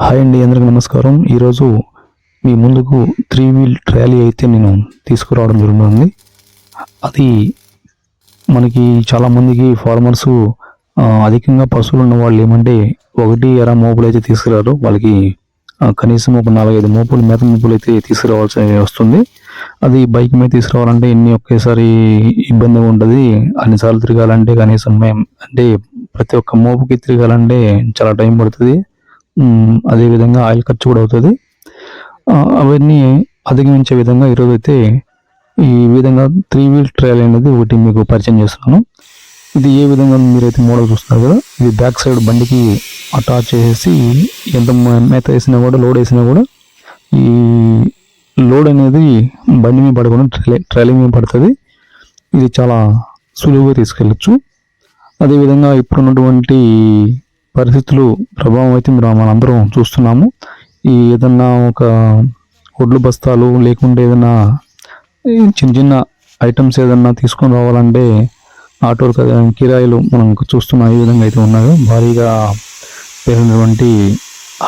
Hi అండి, అందరికి నమస్కారం. ఈరోజు మీ ముందుకు 3 వీల్ ట్రాలీ అయితే నేను తీసుకురావడం జరుగుతుంది. అది మనకి చాలామందికి ఫార్మర్స్ అధికంగా పశువులు ఉన్న వాళ్ళు ఏమంటే 1 మోపులు అయితే తీసుకురారు. వాళ్ళకి కనీసం ఒక 4-5 మోపులు మేత మోపులు అయితే తీసుకురావాల్సి వస్తుంది. అది బైక్ మీద తీసుకురావాలంటే ఒకేసారి ఇబ్బందిగా ఉంటుంది. అన్నిసార్లు తిరగాలంటే కనీసం అంటే ప్రతి ఒక్క మోపుకి తిరగాలంటే చాలా టైం పడుతుంది. అదేవిధంగా ఆయిల్ ఖర్చు కూడా అవుతుంది. అవన్నీ అధిగమించే విధంగా ఈరోజైతే ఈ విధంగా 3 వీల్ ట్రయల్ అనేది ఒకటి మీకు పరిచయం చేస్తున్నాను. ఇది ఏ విధంగా మీరైతే మోడల్ చూస్తున్నారు కదా, ఇది బ్యాక్ సైడ్ బండికి అటాచ్ చేసేసి ఎంత మేత వేసినా కూడా, లోడ్ వేసినా కూడా ఈ లోడ్ అనేది బండి మీద పడకుండా ట్రాలీ మీద పడుతుంది. ఇది చాలా సులువుగా తీసుకెళ్ళచ్చు. అదేవిధంగా ఇప్పుడున్నటువంటి పరిస్థితులు ప్రభావం అయితే మనందరం చూస్తున్నాము. ఈ ఏదన్నా ఒక ఒడ్లు బస్తాలు లేకుంటే ఏదైనా చిన్న చిన్న ఐటమ్స్ ఏదన్నా తీసుకొని రావాలంటే ఆటోలు కిరాయిలు మనం చూస్తున్నాం ఏ విధంగా అయితే ఉన్నాయో. భారీగా పెరిగినటువంటి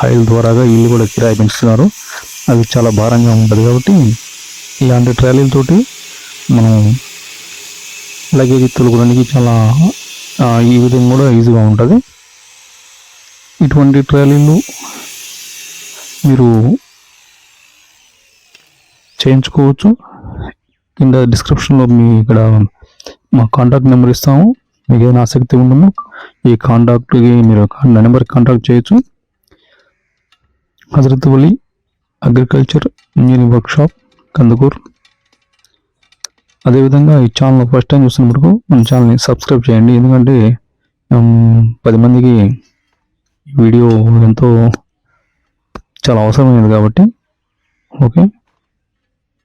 ఆయిల్ ద్వారాగా ఇల్లు కూడా కిరాయి పెంచుతున్నారు. అది చాలా భారంగా ఉంటుంది. కాబట్టి ఇలాంటి ట్రాలీలతోటి మనం లగేజ్ తొలగడానికి చాలా ఈ విధంగా కూడా ఈజీగా ఉంటుంది. ఇటువంటి ట్రాలీలు మీరు చేయించుకోవచ్చు. కింద డిస్క్రిప్షన్లో ఇక్కడ మా కాంటాక్ట్ నెంబర్ ఇస్తాము. మీకు ఏదైనా ఆసక్తి ఉంటుందో ఈ కాంటాక్ట్కి మీరు నెంబర్కి కాంటాక్ట్ చేయొచ్చు. హజరత్ వలి అగ్రికల్చర్ ఇంజనీరింగ్ వర్క్షాప్, కందుకూరు. అదేవిధంగా ఈ ఛానల్ ఫస్ట్ టైం చూస్తున్నప్పుడు మన ఛానల్ని సబ్స్క్రైబ్ చేయండి. ఎందుకంటే 10 మందికి వీడియో ఎంతో చాలా అవసరమైనది కాబట్టి. Okay,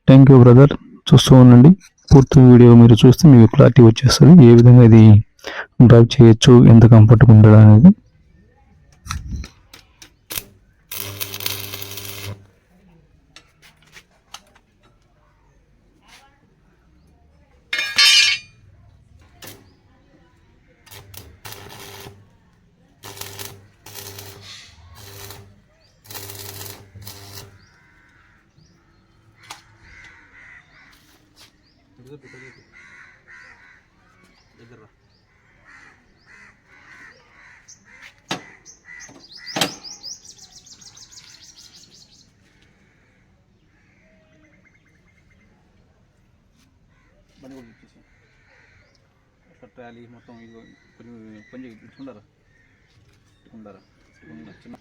thank you brother. చూస్తూ ఉండండి. పూర్తి వీడియో మీరు చూస్తే మీకు క్లారిటీ వచ్చేస్తుంది ఏ విధంగా ఇది డ్రైవ్ చేయొచ్చు, ఎంత కంఫర్ట్గా ఉండదు అనేది. బండి కూడా ఇచ్చేసి అట్లా ట్రాలీ మొత్తం ఇది కొంచెం కొంచెం ఇచ్చుకుంటారా చిన్న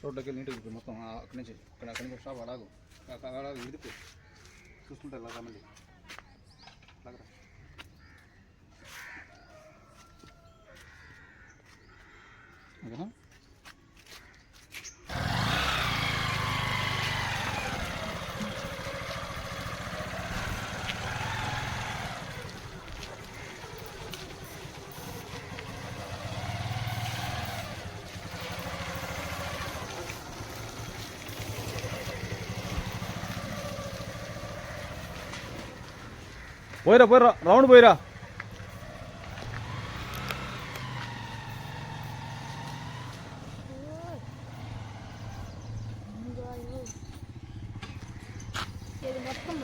రోడ్లోకి నీట్గా మొత్తం అక్కడి నుంచి స్టాప్ అలాగు విడిపి చూసుకుంటారు ఇలా మళ్ళీ అలాగరా. ఓకేనా? పోయిరా రౌండ్ పోయిరా. మొత్తం